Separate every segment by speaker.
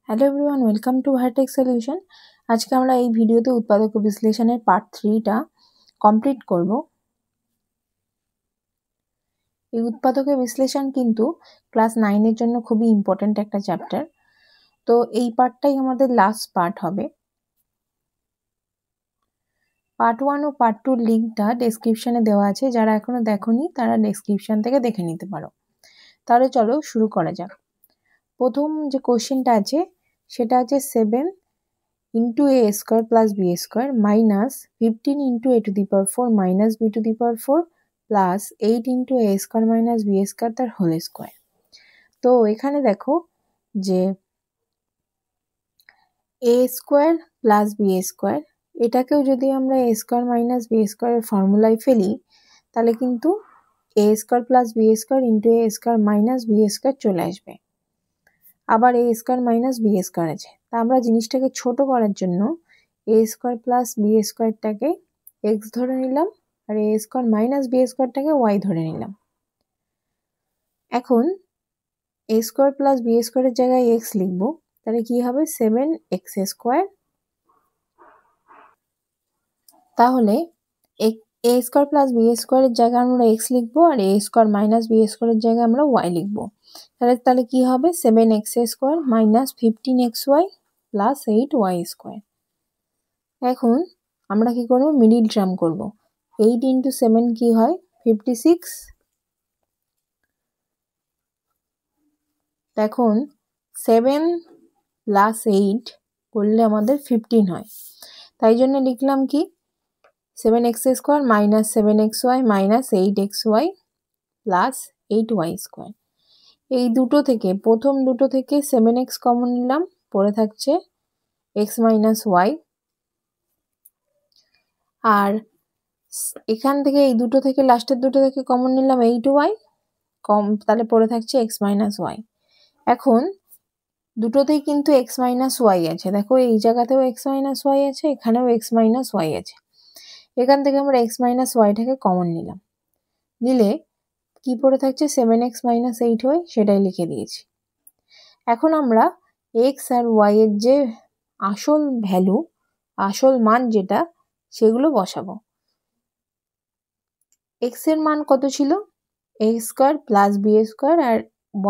Speaker 1: Hello everyone, welcome to vertex solution. আজকে আমরা এই ভিডিওতে উৎপাদক বিশ্লেষণের পার্ট 3টা কমপ্লিট করব। এই উৎপাদক বিশ্লেষণ কিন্তু ক্লাস 9-এর জন্য খুবই ইম্পর্ট্যান্ট একটা চ্যাপ্টার। তো এই পার্টটাই আমাদের লাস্ট পার্ট হবে। পার্ট 1 ও পার্ট 2 লিঙ্কটা ডেসক্রিপশনে দেওয়া আছে, যারা এখনো দেখোনি তারা ডেসক্রিপশন থেকে দেখে নিতে পারো। তাহলে চলো শুরু করা যাক। প্রথম যে কোশ্চেনটা আছে সেটা আছে 7 into a square plus b square minus 15 into a to the power 4 minus b to the power 4 plus 8 into a square minus b square তার হোল স্কোয়ার। তো এখানে দেখো যে a square plus b square, এটাকেও যদি আমরা a square minus b স্কোয়ারের ফর্মুলায় ফেলি তাহলে কিন্তু a square plus b square into a square minus b square চলে আসবে। আবার a square minus b square আছে, তা আমরা জিনিসটাকে ছোট করার জন্য a square plus b স্কোয়ারটাকে x ধরে নিলাম আর a square minus b স্কোয়ারটাকে y ধরে নিলাম। এখন a স্কোয়ার প্লাস b স্কোয়ারের জায়গায় x লিখব, তাহলে কি হবে 7x স্কোয়ার। তাহলে a স্কোয়ার প্লাস b স্কোয়ারের জায়গায় আমরা x লিখবো আর a স্কোয়ার মাইনাস b স্কোয়ারের জায়গায় আমরা y লিখবো। তাহলে কি হবে 7x square minus 15xy plus 8y square. এখন আমরা কি করব, মিডিল টার্ম করব। 8 ইন্টু 7 কি হয় 56। এখন 7 প্লাস 8 করলে আমাদের 15 হয়, তাই জন্য লিখলাম কি 7x square minus 7xy minus 8xy plus 8y square. এই দুটো থেকে প্রথম দুটো থেকে 7x কমন নিলাম, পড়ে থাকছে x মাইনাস y। আর এখান থেকে এই দুটো থেকে লাস্টের দুটো থেকে কমন নিলাম 8y কম, তাহলে পড়ে থাকছে x মাইনাস y। এখন দুটোতেই কিন্তু x মাইনাস y আছে, দেখো এই জায়গাতেও x মাইনাস y আছে, এখানেও x মাইনাস y আছে। এখান থেকে আমরা x মাইনাস yটাকে কমন নিলাম, নিলে কি পড়ে থাকছে 7x মাইনাস 8y, সেটাই লিখে দিয়েছি। এখন আমরা x আর y এর যে আসল ভ্যালু, আসল মান যেটা, সেগুলো বসাবো। x এর মান কত ছিল a square plus b square আর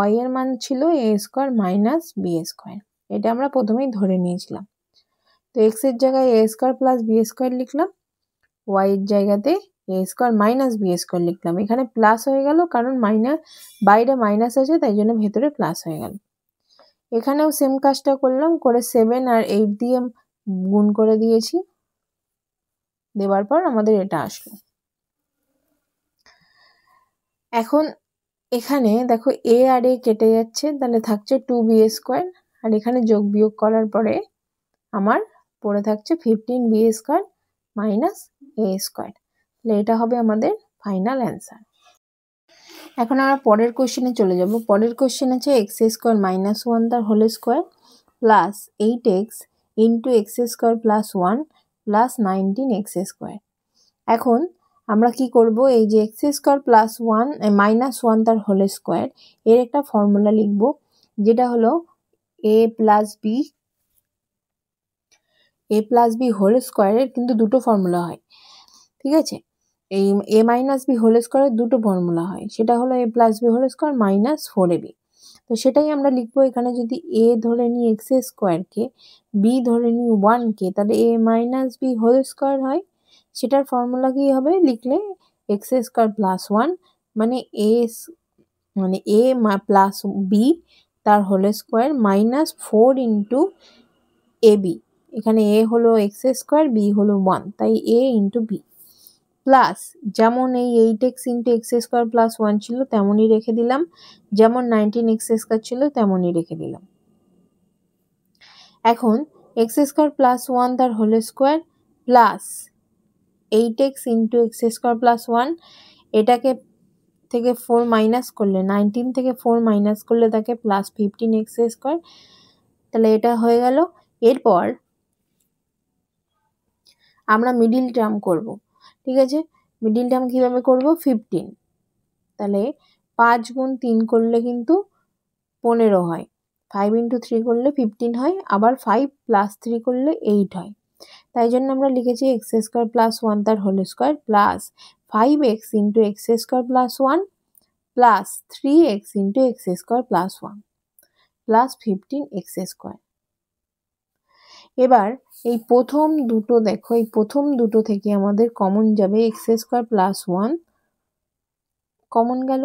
Speaker 1: y এর মান ছিল a square minus b square, এটা আমরা প্রথমেই ধরে নিয়েছিলাম। তো x এর জায়গায় a square plus b square লিখলাম, y এর জায়গাতে a square minus b square লিখলাম। এখানে প্লাস হয়ে গেল কারণ বাইরে মাইনাস আছে, তাই জন্য ভেতরে প্লাস হয়ে গেল। এখানেও সেম কাজটা করলাম, করে 7 আর 8 দিয়ে গুণ করে দিয়েছি, দেওয়ার পর আমাদের এটা আসলো। এখন এখানে দেখো a আর a কেটে যাচ্ছে, তাহলে থাকছে 2b স্কোয়ার, আর এখানে যোগ বিয়োগ করার পরে আমার পড়ে থাকছে 15b square minus a square. তাহলে এটা হবে আমাদের ফাইনাল অ্যান্সার। এখন আমরা পরের কোশ্চেনে চলে যাব। পরের কোশ্চেন আছে x স্কোয়ার মাইনাস 1 তার whole square plus 8x into x square plus 1 plus 19x square. এখন আমরা কি করব, এই যে x স্কোয়ার প্লাস 1 মাইনাস 1 তার হোল স্কোয়ার, এর একটা ফর্মুলা লিখব, যেটা হলো a প্লাস বি হোল স্কোয়ারের কিন্তু দুটো ফর্মুলা হয়, ঠিক আছে। এই a মাইনাস বি হোল স্কোয়ারের দুটো ফর্মুলা হয়, সেটা হলো a plus B whole square minus 4ab। তো সেটাই আমরা লিখবো। এখানে যদি a ধরে নিই x স্কোয়ারকে, b ধরে নিই 1কে, তাহলে a minus B whole square হয়। সেটার ফর্মুলা কি হবে লিখলে x স্কোয়ার প্লাস 1 মানে a প্লাস বি তার whole square minus 4 into ab। এখানে a হলো x স্কোয়ার, b হলো 1, তাই a ইন্টু b প্লাস যেমন এই 8x into x square plus 1 ছিল তেমনই রেখে দিলাম, যেমন 19x স্কোয়ার ছিল তেমনই রেখে দিলাম। এখন x স্কোয়ার প্লাস 1 তার whole square plus 8x into x square plus 1, এটাকে থেকে 4 মাইনাস করলে 19 থেকে 4 মাইনাস করলে তাকে প্লাস 15x স্কোয়ার, তাহলে এটা হয়ে গেল। এরপর আমরা মিডিল টার্ম করব, ঠিক আছে। মিডিল টার্ম কিভাবে করব, 15, তাহলে 5 গুণ 3 করলে কিন্তু 15 হয়, 5 ইন্টু 3 করলে 15 হয়, আবার 5 প্লাস 3 করলে 8 হয়। তাই জন্য আমরা লিখেছি এক্স স্কোয়ার প্লাস 1 তার whole square plus 5x into x square plus 1 plus 3x into x square plus 1 plus 15x square. এবার এই প্রথম দুটো দেখো, এই প্রথম দুটো থেকে আমাদের কমন যাবে এক্স স্কোয়ার প্লাস 1 কমন গেল।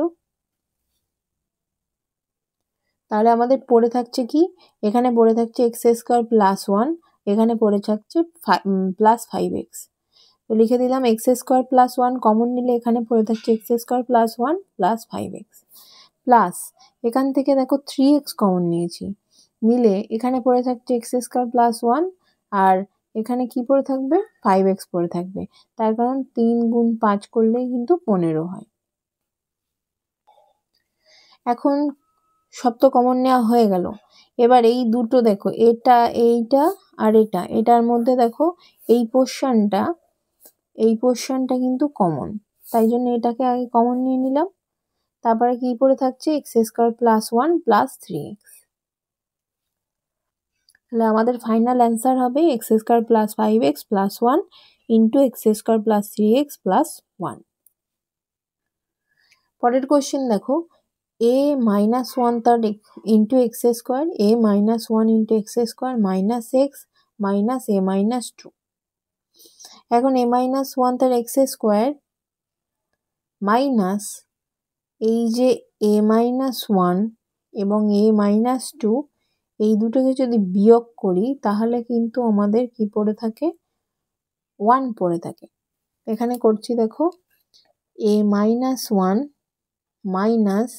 Speaker 1: তাহলে আমাদের পড়ে থাকছে কি, এখানে পড়ে থাকছে এক্স স্কোয়ার প্লাস 1, এখানে পড়ে থাকছে প্লাস 5x। তো লিখে দিলাম এক্স স্কোয়ার প্লাস 1 কমন নিলে এখানে পড়ে থাকছে x square plus 1 plus 5x plus এখান থেকে দেখো 3x কমন নিয়েছি, নিলে এখানে পড়ে থাকছে এক্স স্কোয়ার প্লাস 1 আর এখানে কি পড়ে থাকবে 5x পড়ে থাকবে, তার কারণ 3 গুণ 5 করলেই কিন্তু 15 হয়। এখন সব তো কমন নেওয়া হয়ে গেল। এবার এই দুটো দেখো, এইটা আর এটার মধ্যে দেখো এই পোর্শনটা কিন্তু কমন, তাই জন্য এটাকে আগে কমন নিয়ে নিলাম। তারপরে কি পড়ে থাকছে x square plus 1 plus 3x। তাহলে আমাদের ফাইনাল অ্যান্সার হবে x square plus 5x plus 1 into x square plus 3x plus 1। পরের কোশ্চেন দেখো, a minus 1 third into x square, a minus 1 into x square minus x minus a minus 2। এখন a minus 1 third x square minus এই যে a minus 1 এবং a minus 2 এই দুটোকে যদি বিয়োগ করি তাহলে কিন্তু আমাদের কি পড়ে থাকে 1 পড়ে থাকে। এখানে করছি দেখো a minus 1 minus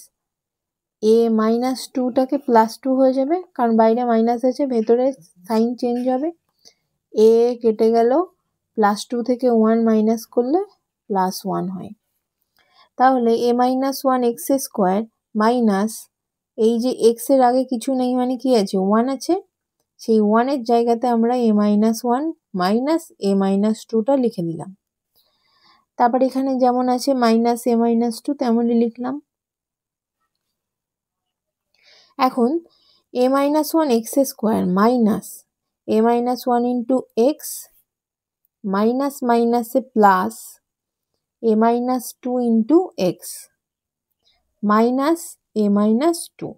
Speaker 1: a minus 2টাকে প্লাস 2 হয়ে যাবে, কারণ বাইরে মাইনাস আছে, ভেতরে সাইন চেঞ্জ হবে। a কেটে গেল, প্লাস 2 থেকে 1 মাইনাস করলে প্লাস 1 হয়। তাহলে a minus 1 x square minus এই যে এক্স এর আগে কিছু নেই মানে কি আছে 1 আছে, সেই 1 এর জায়গাতে আমরা a minus 1 minus a minus 2টা লিখে দিলাম। তারপর এখানে যেমন আছে মাইনাস a মাইনাস 2 তেমনই লিখলাম। এখন a minus 1 x square minus a minus 1 into x minus minus a plus a minus 2 into x minus a minus 2।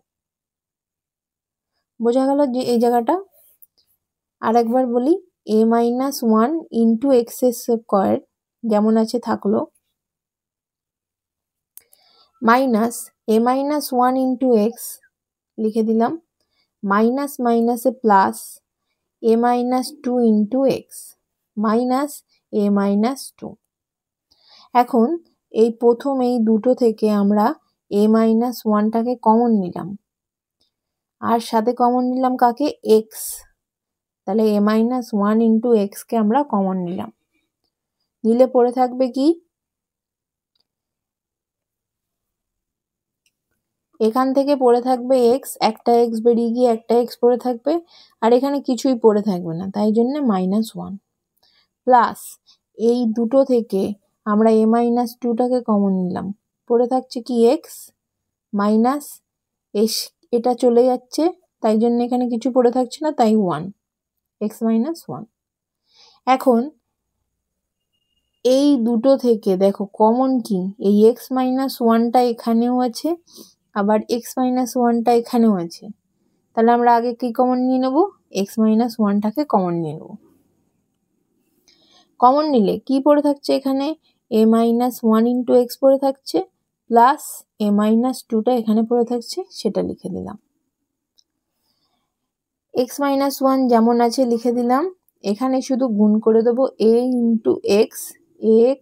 Speaker 1: বোঝা গেল যে এই জায়গাটা। আরেকবার বলি, a minus 1 into x square যেমন আছে থাকলো minus a minus 1 into x লিখে দিলাম মাইনাস মাইনাসে plus a minus 2 into x minus a minus 2। এখন এই প্রথম এই দুটো থেকে আমরা a minus 1টাকে কমন নিলাম আর সাথে কমন নিলাম কাকে x, তাহলে a minus 1 into x কে আমরা কমন নিলাম, নিলে পড়ে থাকবে কি এখান থেকে পড়ে থাকবে x, একটা x বেরিয়ে গিয়ে একটা x পড়ে থাকবে আর এখানে কিছুই পড়ে থাকবে না, তাই জন্য -1 প্লাস এই দুটো থেকে আমরা a minus 2টাকে কমন নিলাম, পড়ে থাকছে কি x মাইনাস এটা চলে যাচ্ছে, তাই জন্য এখানে কিছু পড়ে থাকছে না, তাই 1 x minus 1। এখন এই দুটো থেকে দেখো কমন কি, এই x minus 1টা এখানেও আছে আবার x minus 1টা এখানেও আছে, তাহলে আমরা আগে কি কমন নিয়ে নেব x minus 1টাকে কমন নিয়ে নেব। কমন নিলে কি পড়ে থাকছে এখানে a minus 1 into x পড়ে থাকছে প্লাস a minus 2টা এখানে পড়ে থাকছে, সেটা লিখে দিলাম। x minus 1 যেমন আছে লিখে দিলাম, এখানে শুধু গুণ করে দেব a into x ax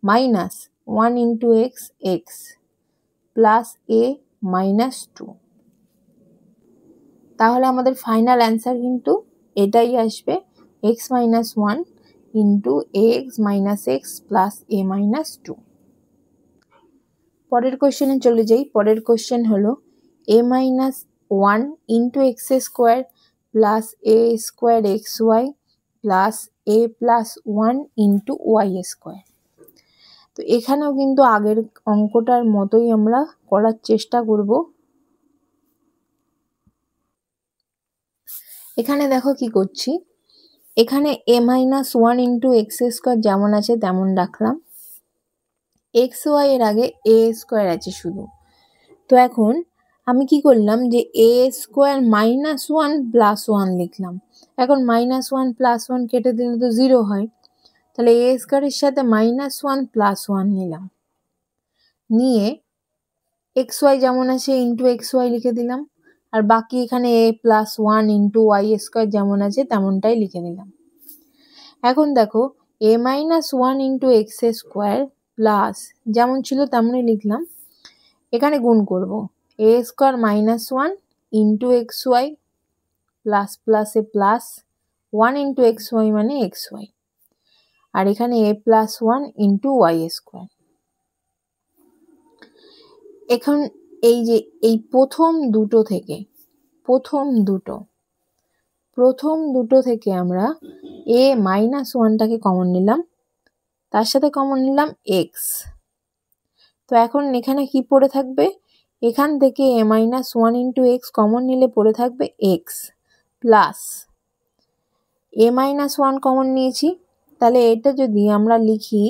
Speaker 1: minus 1 into x x plus a minus 2। তাহলে আমাদের ফাইনাল অ্যান্সার কিন্তু এটাই আসবে x minus 1 into ax minus x plus a minus 2। পরের কোশ্চেনে চলে যাই। পরের কোশ্চেন হলো a minus 1 into x square plus a square xy plus a plus 1 into y square। তো এখানেও কিন্তু আগের অঙ্কটার মতোই আমরা করার চেষ্টা করব। এখানে দেখো কি করছি, এখানে a minus one into x square যেমন আছে তেমন রাখলাম, এক্স ওয়াই এর আগে এ স্কোয়ার আছে শুধু। তো এখন আমি কি করলাম যে a square minus one plus one লিখলাম। এখন মাইনাস ওয়ান প্লাস ওয়ান কেটে দিলে তো জিরো হয়, তাহলে এ স্কোয়ারের সাথে মাইনাস ওয়ান প্লাস ওয়ান নিলাম, নিয়ে এক্স ওয়াই যেমন আছে ইন্টু এক্স ওয়াই লিখে দিলাম, আর বাকি এখানে a plus one into Y square যেমন আছে তেমনটাই লিখে দিলাম। এখন দেখো a minus one into x square plus যেমন ছিল তেমনই লিখলাম, এখানে গুণ করব a square minus one into x y plus প্লাসে plus one into x y মানে এক্স ওয়াই, আর এখানে a plus one into Y square. এখন এই যে এই প্রথম দুটো থেকে আমরা এ মাইনাস ওয়ানটাকে কমন নিলাম, তার সাথে কমন নিলাম এক্স। তো এখন এখানে কি পড়ে থাকবে, এখান থেকে a minus one into x common নিলে পড়ে থাকবে x plus a minus one common নিয়েছি, তাহলে এটা যদি আমরা লিখি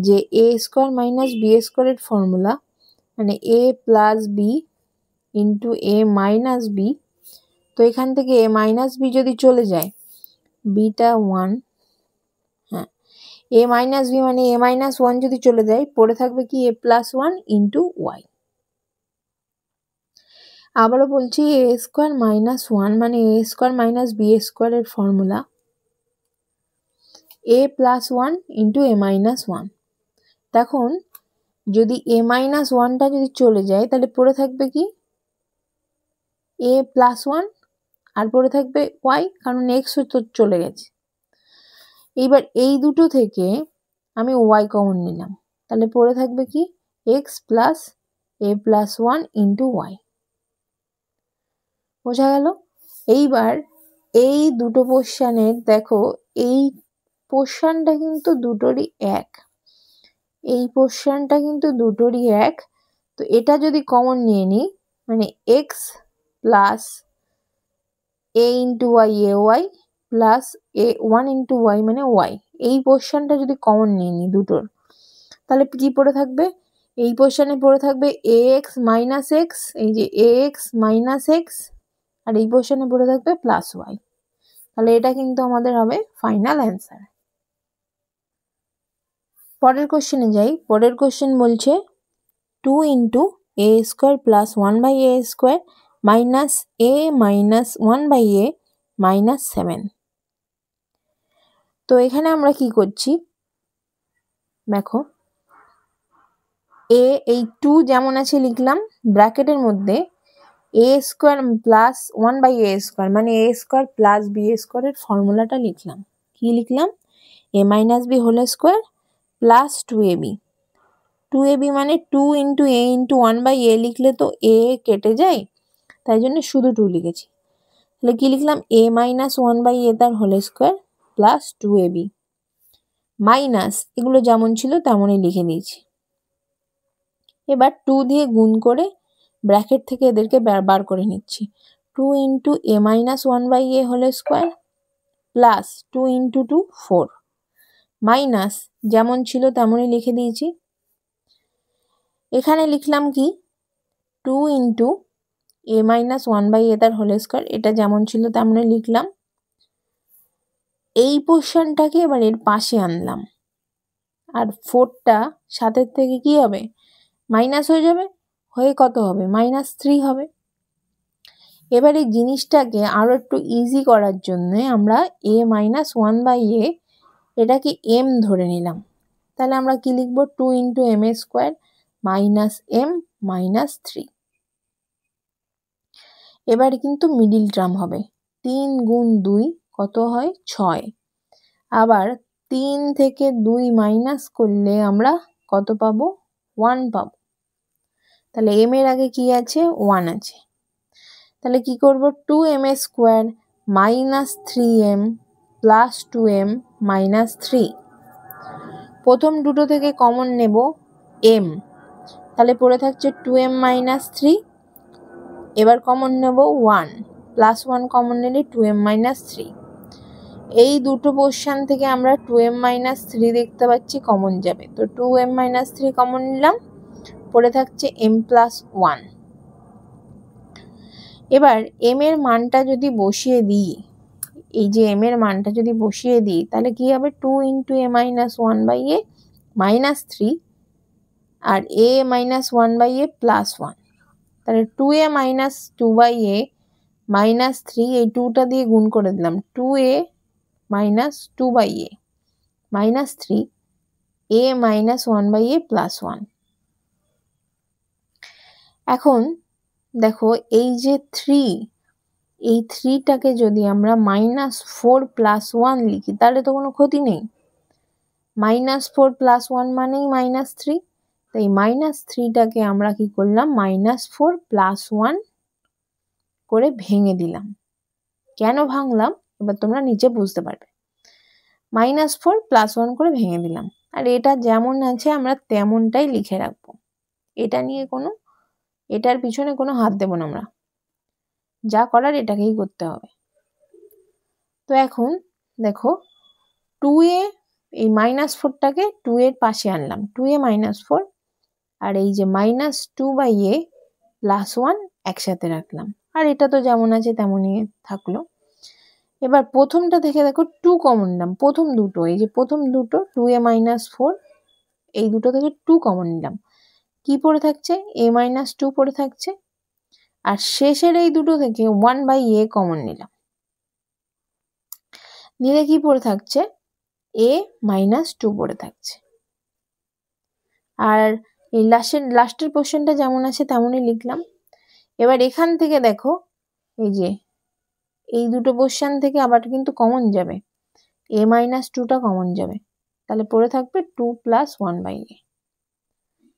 Speaker 1: যে এ স্কোয়ার মাইনাস বি স্কোয়ারের ফর্মুলা, মানে a plus b into a minus b, তো এখান থেকে এ মাইনাস বি যদি চলে যায়, বিটা ওয়ান, হ্যাঁ এ মাইনাস বি মানে এ মাইনাস ওয়ান যদি চলে যায় পড়ে থাকবে কি এ প্লাস ওয়ান ইন্টু ওয়াই। আবারও বলছি এ স্কোয়ার মাইনাস ওয়ান মানে এ স্কোয়ার মাইনাস বি স্কোয়ারের formula A plus one into a minus one. দেখুন যদি এ মাইনাস ওয়ানটা যদি চলে যায় তাহলে পড়ে থাকবে কি এ প্লাস ওয়ান, আর পড়ে থাকবে ওয়াই, কারণ এক্স তো চলে গেছে। এইবার এই দুটো থেকে আমি ওয়াই কমন নিলাম, তাহলে পড়ে থাকবে কি এক্স প্লাস এ প্লাস ওয়ান ইন্টু ওয়াই। বোঝা গেল? এইবার এই দুটো পোর্শনের দেখো এই পোর্শনটা কিন্তু দুটোরই এক, এই পোর্শনটা কিন্তু দুটোরই এক। তো এটা যদি কমন নিয়ে নিই মানে x plus A into Y A Y plus A one into Y মানে ওয়াই, এই পোর্শনটা যদি কমন নিয়ে নিই দুটোর, তাহলে কি পড়ে থাকবে, এই পোর্শনে পড়ে থাকবে এ এক্স মাইনাস এক্স, এই যে এ এক্স মাইনাস এক্স, আর এই পোর্শনে পড়ে থাকবে প্লাস ওয়াই। তাহলে এটা কিন্তু আমাদের হবে ফাইনাল অ্যান্সার। পরের কোশ্চেনে যাই। পরের কোশ্চেন বলছে 2 into A square plus one by A square minus A minus one by A minus 7। তো এখানে আমরা কি করছি দেখো, এই 2 যেমন আছে লিখলাম, ব্র্যাকেটের মধ্যে a square plus one by A square মানে এ স্কোয়ার প্লাস বি স্কোয়ারের ফর্মুলাটা লিখলাম। কি লিখলাম, a minus B whole square plus 2ab। 2ab মানে 2 into a into one by a লিখলে তো এ কেটে যায়, তাই জন্য শুধু 2 লিখেছি। তাহলে কি লিখলাম, a minus one by a তার whole square plus 2ab minus এগুলো যেমন ছিল তেমনই লিখে দিয়েছি। এবার 2 দিয়ে গুণ করে ব্র্যাকেট থেকে এদেরকে বার করে নিচ্ছি। 2 into a minus one by a whole square plus 2 into 2 4 minus যেমন ছিল তেমনই লিখে দিয়েছি। এখানে লিখলাম কি 2 into a minus one by a তার হোল স্কোয়ার, এটা যেমন ছিল তেমনই লিখলাম। এই পোর্শনটাকে এবার এর পাশে আনলাম, আর 4টা সাথের থেকে কি হবে মাইনাস হয়ে যাবে, হয়ে কত হবে -3 হবে। এবার এই জিনিসটাকে আরো একটু ইজি করার জন্য আমরা A minus one by A এটাকে এম ধরে নিলাম, তাহলে আমরা কি লিখবো 2 into M square minus M minus 3। এবারে কিন্তু মিডিল টার্ম হবে, 3 গুণ 2 কত হয় 6, আবার 3 থেকে 2 মাইনাস করলে আমরা কত পাবো 1 পাবো। তাহলে এম এর আগে কি আছে 1 আছে, তাহলে কি করব 2m square minus 3m plus 2m minus 3। প্রথম দুটো থেকে কমন নেব m, তাহলে পড়ে থাকছে 2m মাইনাস 3, এবার কমন নেব 1, প্লাস 1 কমন নিলে 2m মাইনাস 3। এই দুটো পোর্শন থেকে আমরা 2m মাইনাস 3 দেখতে পাচ্ছি কমন যাবে, তো 2m মাইনাস 3 কমন নিলাম, পড়ে থাকছে m প্লাস 1। এবার m এর মানটা যদি বসিয়ে দিই, এই যে m এর মানটা যদি বসিয়ে দিই তাহলে কি হবে, 2 into a minus 1 by a minus 3 আর a minus 1 by a plus 1, তাহলে 2a minus 2 by a minus 3, এই 2টা দিয়ে গুণ করে দিলাম, 2a minus 2 by a minus 3 a minus 1 by a plus 1। এখন দেখো এই যে 3, এই 3টাকে যদি আমরা মাইনাস 4 প্লাস 1 লিখি তাহলে তো কোনো ক্ষতি নেই, মাইনাস 4 প্লাস 1 মানেই মাইনাস 3, তাই মাইনাস 3টাকে আমরা কি করলাম, মাইনাস 4 প্লাস 1 করে ভেঙে দিলাম। কেন ভাঙলাম এবার তোমরা নিচে বুঝতে পারবে, মাইনাস 4 প্লাস 1 করে ভেঙে দিলাম, আর এটা যেমন আছে আমরা তেমনটাই লিখে রাখবো, এটা নিয়ে এটার পিছনে কোনো হাত দেব না আমরা, যা করার এটাকেই করতে হবে। তো এখন দেখো 2a, এই মাইনাস 4টাকে 2 এর পাশে আনলাম, 2a মাইনাস 4 আর এই যে মাইনাস 2 বাই a প্লাস 1 একসাথে রাখলাম, আর এটা তো যেমন আছে তেমনই থাকলো। এবার প্রথমটা থেকে দেখো 2 কমন নিলাম, প্রথম দুটো, এই যে প্রথম দুটো 2a মাইনাস 4, এই দুটো থেকে 2 কমন নিলাম, কি পড়ে থাকছে, a মাইনাস 2 পড়ে থাকছে, আর শেষের এই দুটো থেকে 1 বাই a কমন নিলাম, নিলে কি পড়ে থাকছে, a মাইনাস 2 পড়ে থাকছে। আর এই লাস্টের পোর্শনটা যেমন আছে তেমনই লিখলাম। এবার এখান থেকে দেখো এই যে এই দুটো পোর্শন থেকে আবার কিন্তু কমন যাবে, a মাইনাস 2টা কমন যাবে, তাহলে পড়ে থাকবে 2 প্লাস 1 বাই a,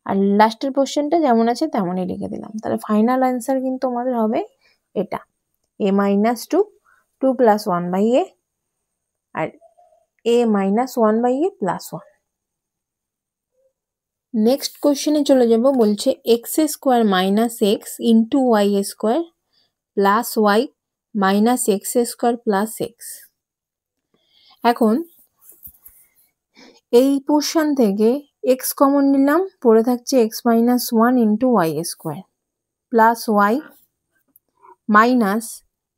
Speaker 1: আর লাস্টের পোর্শনটা যেমন আছে তেমনই লিখে দিলাম, তাহলে ফাইনাল অ্যান্সার কিন্তু আমাদের হবে এটা, a minus 2, 2 plus 1 by a আর a minus 1 by a plus 1। Next কোশ্চেনে চলে যাব, বলছে X square minus x into Y square plus Y minus x square plus X. এখন এই পোর্শন থেকে এক্স কমন নিলাম, পড়ে থাকছে X minus 1 into Y square plus Y minus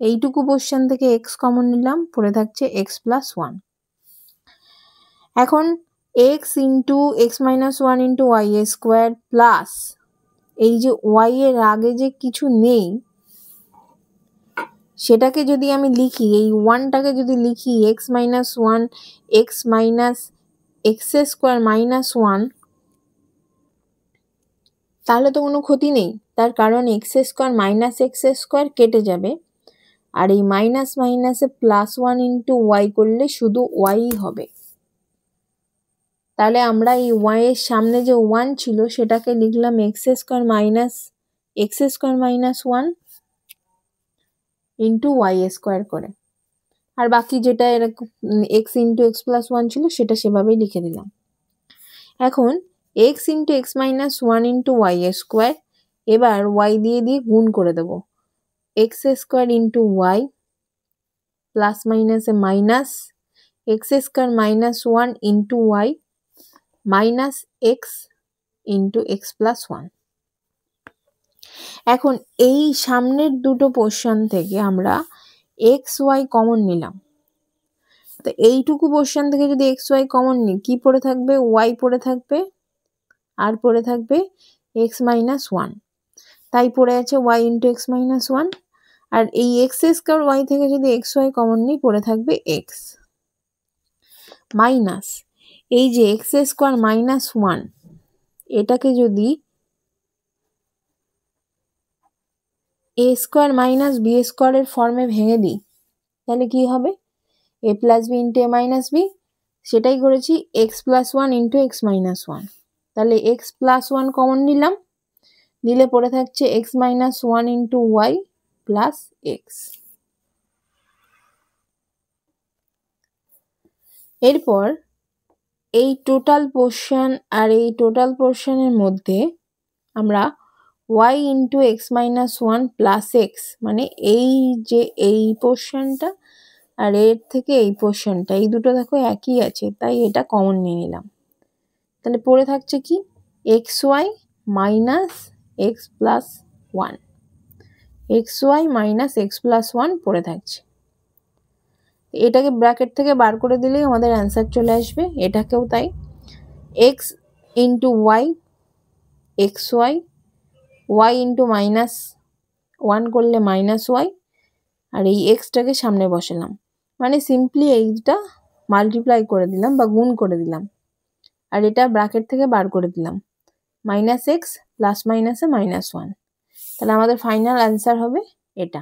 Speaker 1: এইটুকু পোর্শন থেকে এক্স কমন নিলাম, পড়ে থাকছে এক্স প্লাস 1। এখন x into x minus 1 into Y square plus এই যে ওয়াই এর আগে যে কিছু নেই সেটাকে যদি আমি লিখি, এই 1টাকে যদি লিখি x minus 1 x minus x square minus 1, তাহলে তো কোনো ক্ষতি নেই, তার কারণ x square minus x square কেটে যাবে, আর এই মাইনাস মাইনাসে প্লাস 1 ইন্টু ওয়াই করলে শুধু ওয়াই হবে। তাহলে আমরা এই ওয়াই এর সামনে যে 1 ছিল সেটাকে লিখলাম X square minus 1 into Y square করে, আর বাকি যেটা এরকম এক্স ইন্টু এক্স প্লাস 1 ছিল সেটা সেভাবেই লিখে দিলাম। এখন x into x minus 1 into Y square, এবার ওয়াই দিয়ে গুণ করে দেবো, x square into Y plus মাইনাসে minus x square minus 1 into y minus x into x plus 1। এখন এই সামনের দুটো পোর্শন থেকে আমরা এক্স ওয়াই কমন নিলাম, তো এইটুকু পোর্শন থেকে যদি এক্স ওয়াই কমন নিই কি পড়ে থাকবে, ওয়াই পড়ে থাকবে আর পড়ে থাকবে এক্স মাইনাস 1, তাই পড়ে আছে ওয়াই ইন্টু এক্স মাইনাস 1, আর এই এক্স স্কোয়ার ওয়াই থেকে যদি এক্স ওয়াই কমন নিই পড়ে থাকবে এক্স মাইনাস এই যে এক্স স্কোয়ার মাইনাস 1, এটাকে যদি এ স্কোয়ার মাইনাস বি স্কোয়ারের ফর্মে ভেঙে দিই তাহলে কি হবে, এ plus b into a minus B, সেটাই করেছি, x plus 1 into x minus 1, তাহলে এক্স প্লাস 1 কমন নিলাম, নিলে পড়ে থাকছে X minus 1 into Y plus X. এরপর এই টোটাল পোর্শন আর এই টোটাল পোর্শনের মধ্যে আমরা y into x minus one plus x, মানে এই যে এই পোর্শনটা আর এর থেকে এই পোর্শনটা, এই দুটো দেখো একই আছে, তাই এটা কমন নিয়ে নিলাম। তাহলে পড়ে থাকছে কি, X Y minus X plus one, X Y minus X plus one পড়ে থাকছে। এটাকে ব্র্যাকেট থেকে বার করে দিলেই আমাদের অ্যান্সার চলে আসবে। এটাকেও তাই, X into Y, X Y, Y into minus one করলে মাইনাস ওয়াই, আর এই এক্সটাকে সামনে বসালাম, মানে সিম্পলি এইটা মাল্টিপ্লাই করে দিলাম বা গুণ করে দিলাম, আর এটা ব্র্যাকেট থেকে বার করে দিলাম, মাইনাস এক্স প্লাস মাইনাসে মাইনাস ওয়ান। তাহলে আমাদের ফাইনাল অ্যান্সার হবে এটা।